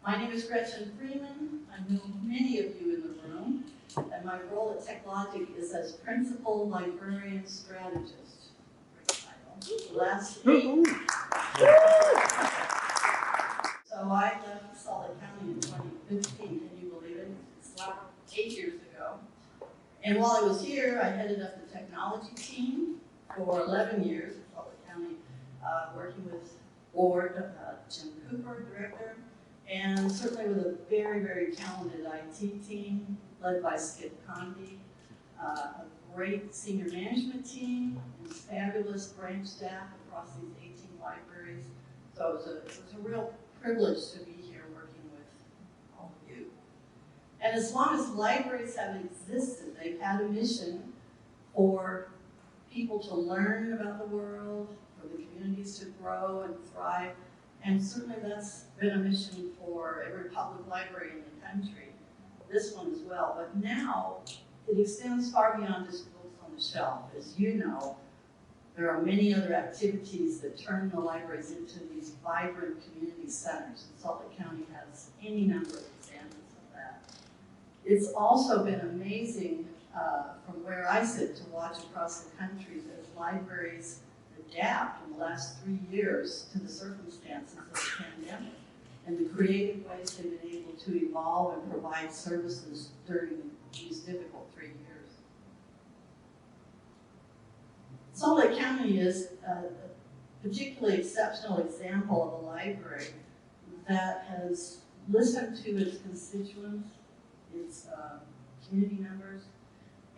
My name is Gretchen Freeman. I know many of you in the room, and my role at TechLogic is as Principal Librarian Strategist. Great title. Last 8. So I left Salt Lake County in 2015. Can you believe it? It's like 8 years ago. And while I was here, I headed up the technology team for 11 years in Salt Lake County, working with Board Jim Cooper, director, and certainly with a very, very talented IT team led by Skip Condi, a great senior management team, and fabulous branch staff across these 18 libraries. So it was a real privilege to be here working with all of you. And as long as libraries have existed, they've had a mission for people to learn about the world, for the communities to grow and thrive. And certainly that's been a mission for every public library in the country, this one as well. But now it extends far beyond just books on the shelf. As you know, there are many other activities that turn the libraries into these vibrant community centers. And Salt Lake County has any number of examples of that. It's also been amazing from where I sit to watch across the country as libraries adapt in the last 3 years to the circumstances of the pandemic and the creative ways they've been able to evolve and provide services during these difficult 3 years. Salt Lake County is a particularly exceptional example of a library that has listened to its constituents, its community members,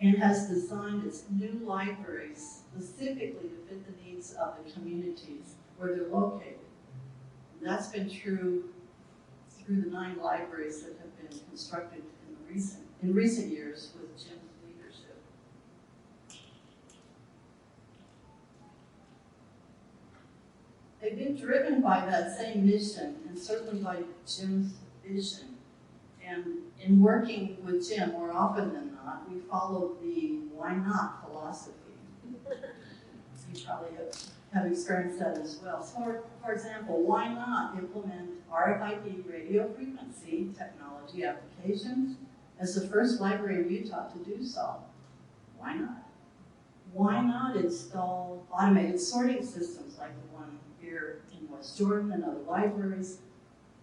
and has designed its new libraries specifically to fit the needs of the communities where they're located. And that's been true through the 9 libraries that have been constructed in recent years with Jim's leadership. They've been driven by that same mission and certainly by Jim's vision. And in working with Jim, more often than not, we follow the why not philosophy. You probably have experienced that as well. So for example, why not implement RFID radio frequency technology applications as the first library in Utah to do so? Why not? Why not install automated sorting systems like the one here in West Jordan and other libraries?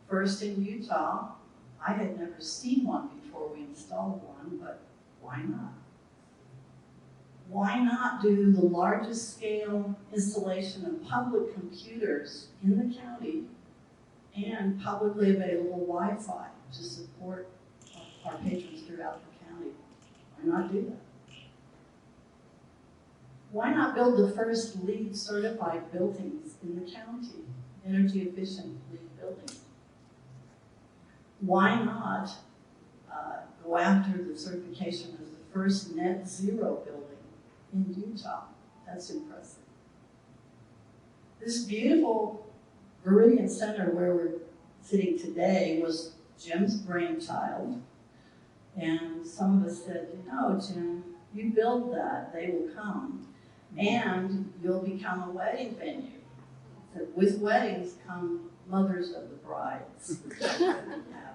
First in Utah. I had never seen one before we installed one, but why not? Why not do the largest scale installation of public computers in the county and publicly available Wi-Fi to support our patrons throughout the county? Why not do that? Why not build the first LEED certified buildings in the county, energy efficient LEED buildings? Why not go after the certification as the first net zero building in Utah? That's impressive. This beautiful Viridian Center where we're sitting today was Jim's brainchild. And some of us said, you know, Jim, you build that, they will come. And you'll become a wedding venue. So with weddings come mothers of the brides.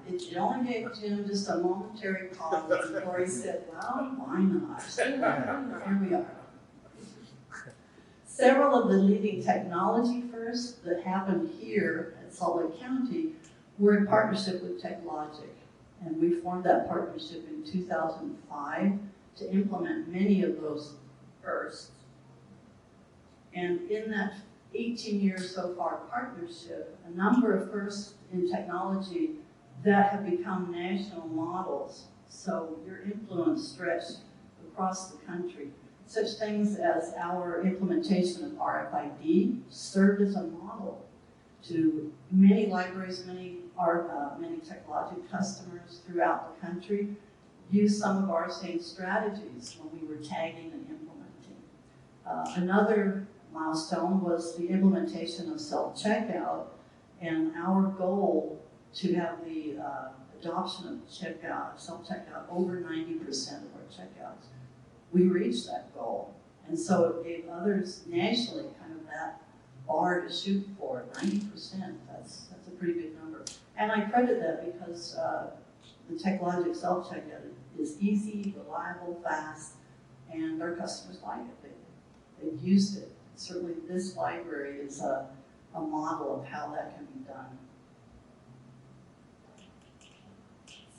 It only gave Jim just a momentary pause before he said, well, why not? Here we are. Several of the leading technology firsts that happened here at Salt Lake County were in partnership with TechLogic. And we formed that partnership in 2005 to implement many of those firsts. And in that 18 years so far partnership, a number of firsts in technology that have become national models. So your influence stretched across the country. Such things as our implementation of RFID served as a model to many libraries, many TechLogic customers throughout the country use some of our same strategies when we were tagging and implementing. Another milestone was the implementation of self-checkout, and our goal to have the adoption of self-checkout over 90% of our checkouts. We reached that goal, and so it gave others nationally kind of that bar to shoot for. 90%, that's a pretty big number. And I credit that because the TechLogic self-checkout is easy, reliable, fast, and our customers like it. They've used it. Certainly this library is a model of how that can be done.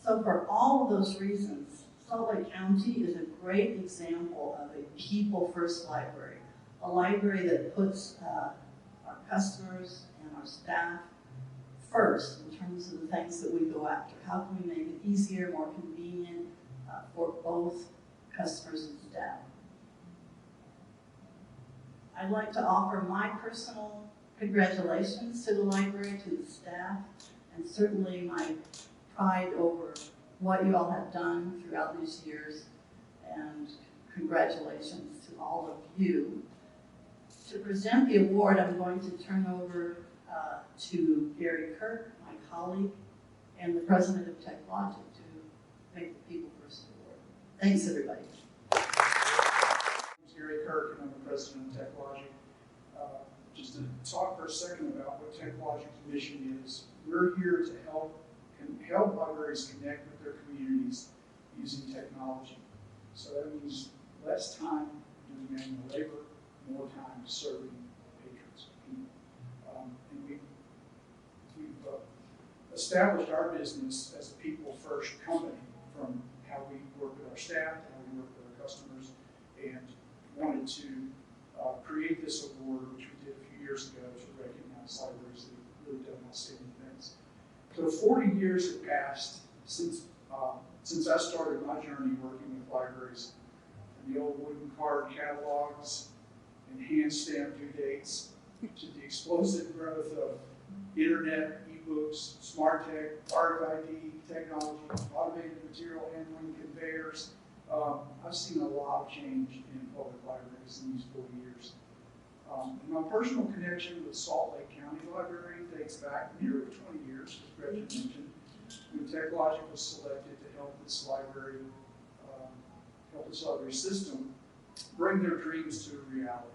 So for all of those reasons, Salt Lake County is a great example of a people-first library, a library that puts our customers and our staff first in terms of the things that we go after. How can we make it easier, more convenient for both customers and staff? I'd like to offer my personal congratulations to the library, to the staff, and certainly my pride over what you all have done throughout these years, and congratulations to all of you. To present the award, I'm going to turn over to Gary Kirk, my colleague, and the president of TechLogic to make the People First Award. Thanks, everybody. I'm Gary Kirk, and I'm the president of TechLogic. Just to talk for a second about what TechLogic's mission is, we're here to help libraries connect with their communities using technology. So that means less time doing manual labor, more time serving patrons, people. And we've established our business as a people-first company, from how we work with our staff to how we work with our customers, and wanted to create this award, which we did a few years ago, to recognize libraries that have really done outstanding things. So 40 years have passed since I started my journey working with libraries, from the old wooden card catalogs and hand stamped due dates to the explosive growth of internet, ebooks, smart tech, RFID technology, automated material handling, conveyors. I've seen a lot of change in public libraries in these 40 years. And my personal connection with Salt Lake County Library dates back nearly 20 years, as Gretchen mentioned, when TechLogic was selected to help this library system bring their dreams to reality.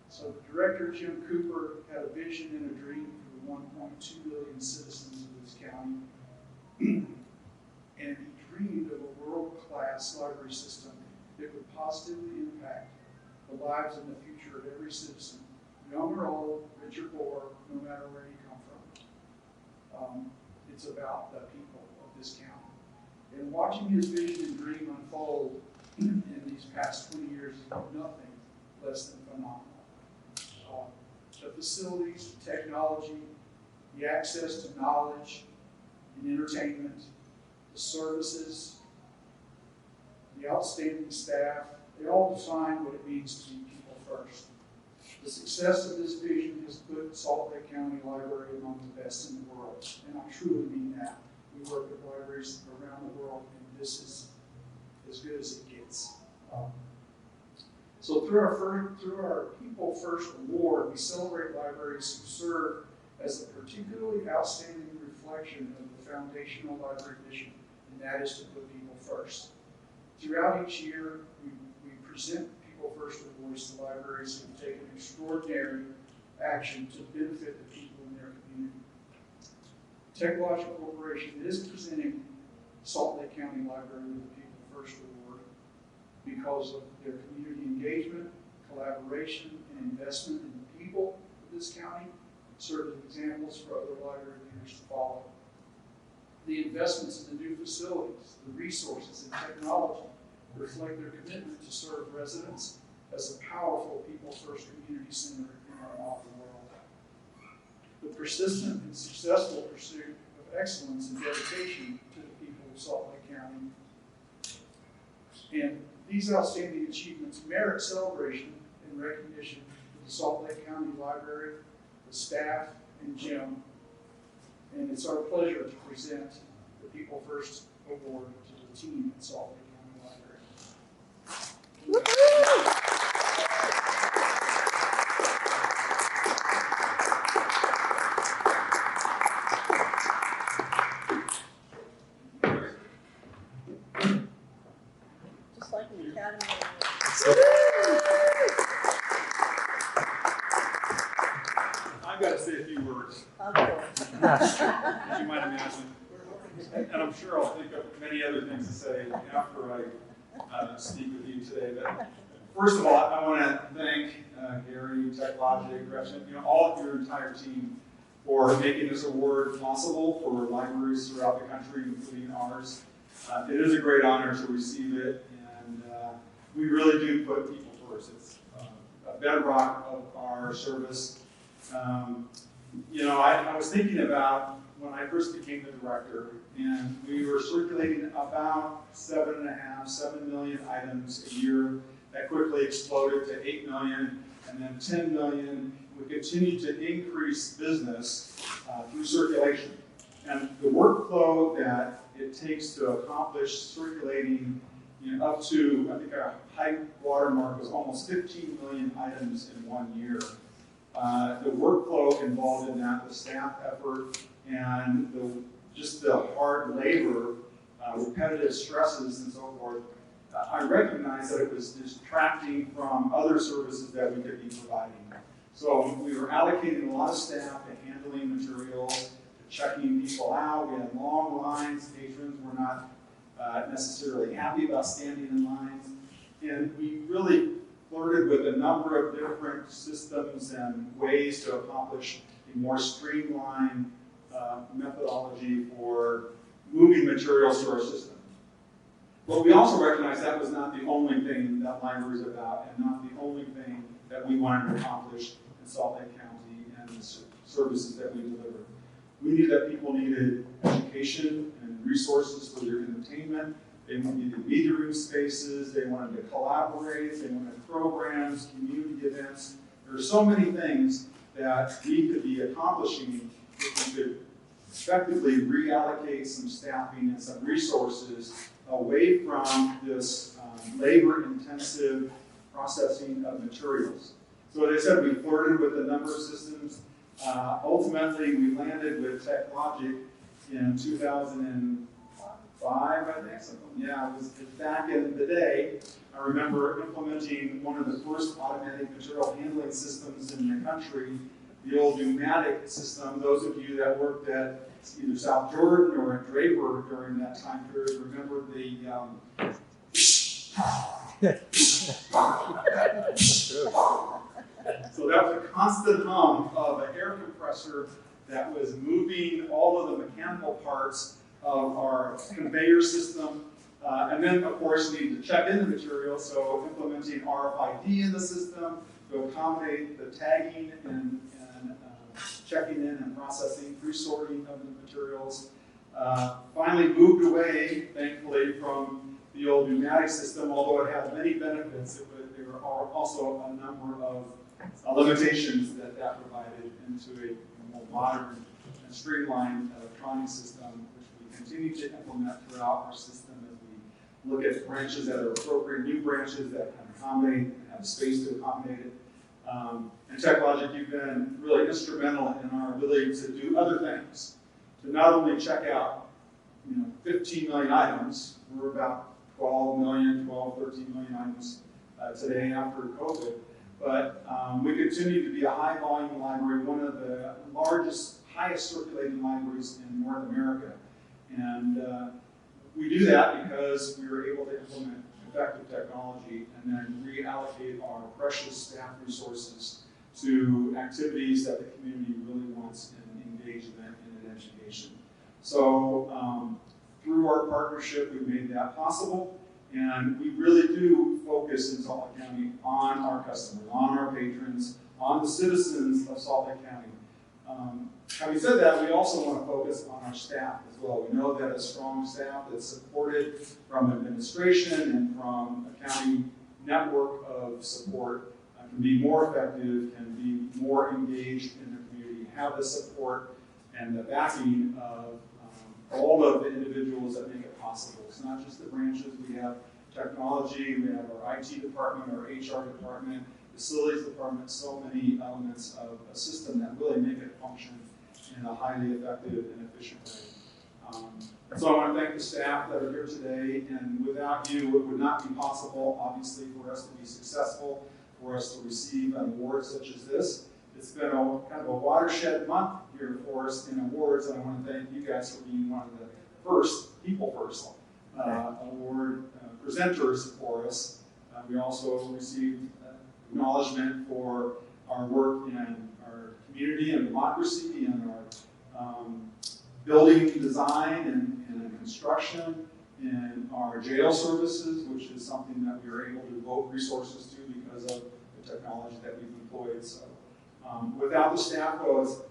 So the director, Jim Cooper, had a vision and a dream for the 1.2 million citizens of this county. And he dreamed of a world-class library system that would positively impact the lives and the future of every citizen, young or old, rich or poor, no matter where you come from. It's about the people of this county. And watching his vision and dream unfold in these past 20 years has been nothing less than phenomenal. The facilities, the technology, the access to knowledge and entertainment, the services, the outstanding staff, they all define what it means to be people first. The success of this vision has put Salt Lake County Library among the best in the world, and I truly mean that. We work with libraries around the world, and this is as good as it gets. So through our People First Award, we celebrate libraries who serve as a particularly outstanding reflection of the foundational library mission, and that is to put people first. Throughout each year, we present People First Awards to libraries who have taken extraordinary action to benefit the people in their community. TechLogic Corporation is presenting Salt Lake County Library with the People First Award because of their community engagement, collaboration, and investment in the people of this county, serve as examples for other library leaders to follow. The investments in the new facilities, the resources, and technology reflect their commitment to serve residents as a powerful people-first community center in our modern world. The persistent and successful pursuit of excellence and dedication to the people of Salt Lake County. And these outstanding achievements merit celebration and recognition for the Salt Lake County Library, the staff, and Jim. And it's our pleasure to present the People First Award to the team at Salt Lake County Library. Just like an Academy I've got to say a few words. Of course. As you might imagine. And I'm sure I'll think of many other things to say after I speak with you today. But first of all, I want to thank Gary, TechLogic, Gretchen, all of your entire team for making this award possible for libraries throughout the country, including ours. It is a great honor to receive it, and we really do put people first. It's a bedrock of our service. I was thinking about when I first became the director, and we were circulating about 7 million items a year. That quickly exploded to 8 million, and then 10 million. We continued to increase business through circulation. And the workflow that it takes to accomplish circulating up to, I think our high watermark was almost 15 million items in 1 year. The workflow involved in that, the staff effort, and just the hard labor, repetitive stresses and so forth, I recognized that it was distracting from other services that we could be providing. So we were allocating a lot of staff to handling materials, to checking people out. We had long lines. Patrons were not necessarily happy about standing in lines. And we really flirted with a number of different systems and ways to accomplish a more streamlined methodology for moving materials through our system. But we also recognized that was not the only thing that library is about, and not the only thing that we wanted to accomplish in Salt Lake County and the services that we deliver. We knew that people needed education and resources for their entertainment. They needed media room spaces. They wanted to collaborate. They wanted programs, community events. There are so many things that we could be accomplishing if we could effectively reallocate some staffing and some resources away from this labor-intensive processing of materials. So as I said, we flirted with a number of systems. Ultimately, we landed with TechLogic in 2005, I think. Yeah, it was back in the day. I remember implementing one of the first automatic material handling systems in the country, the old pneumatic system. Those of you that worked at either South Jordan or at Draper during that time period remember the so that was a constant hum of an air compressor that was moving all of the mechanical parts of our conveyor system. And then, of course, we need to check in the material, so implementing RFID in the system to accommodate the tagging and checking in and processing, pre-sorting of the materials. Finally moved away, thankfully, from the old pneumatic system, although it had many benefits, there were also a number of limitations that provided into a more modern and streamlined electronic system, which we continue to implement throughout our system as we look at branches that are appropriate, new branches that can accommodate and have space to accommodate it. And TechLogic, you've been really instrumental in our ability to do other things, to not only check out 15 million items, we're about 13 million items today after COVID, but we continue to be a high volume library, one of the largest, highest circulating libraries in North America. And we do that because we were able to implement effective technology and then reallocate our precious staff resources to activities that the community really wants in engagement and in education. So through our partnership, we've made that possible, and we really do focus in Salt Lake County on our customers, on our patrons, on the citizens of Salt Lake County. Having said that, we also want to focus on our staff as well. We know that a strong staff that's supported from administration and from a county network of support can be more effective, can be more engaged in the community, have the support and the backing of all of the individuals that make it possible. It's not just the branches. We have technology, we have our IT department, our HR department, facilities department, so many elements of a system that really make it function in a highly effective and efficient way. And so I want to thank the staff that are here today, and without you, it would not be possible, obviously, for us to be successful, for us to receive an award such as this. It's been kind of a watershed month here for us in awards, and I want to thank you guys for being one of the first, people first, award presenters for us. We also received acknowledgement for our work in our community and democracy and our building design and construction, in our jail services, which is something that we were able to devote resources to because of the technology that we've employed. So without the staff,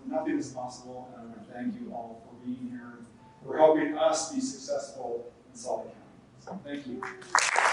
nothing is possible, and I want to thank you all for being here, for helping us be successful in Salt Lake County. So thank you.